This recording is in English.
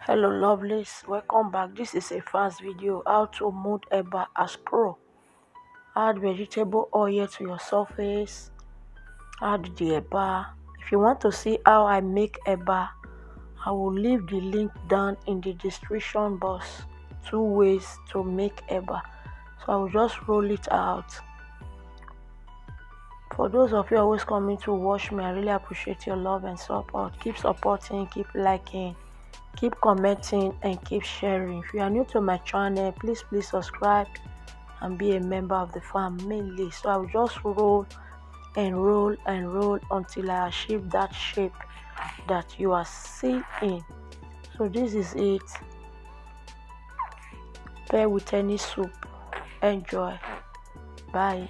Hello lovelies, welcome back. This is a fast video how to mold eba as pro. Add vegetable oil to your surface, add the eba. If you want to see how I make eba, I will leave the link down in the description box. 2 ways to make eba, so I will just roll it out. For those of you always coming to watch me, I really appreciate your love and support. Keep supporting, keep liking, keep commenting, and keep sharing. If you are new to my channel, please subscribe and be a member of the family. So I will just roll and roll and roll until I achieve that shape that you are seeing. So this is it. Pair with any soup. Enjoy. Bye.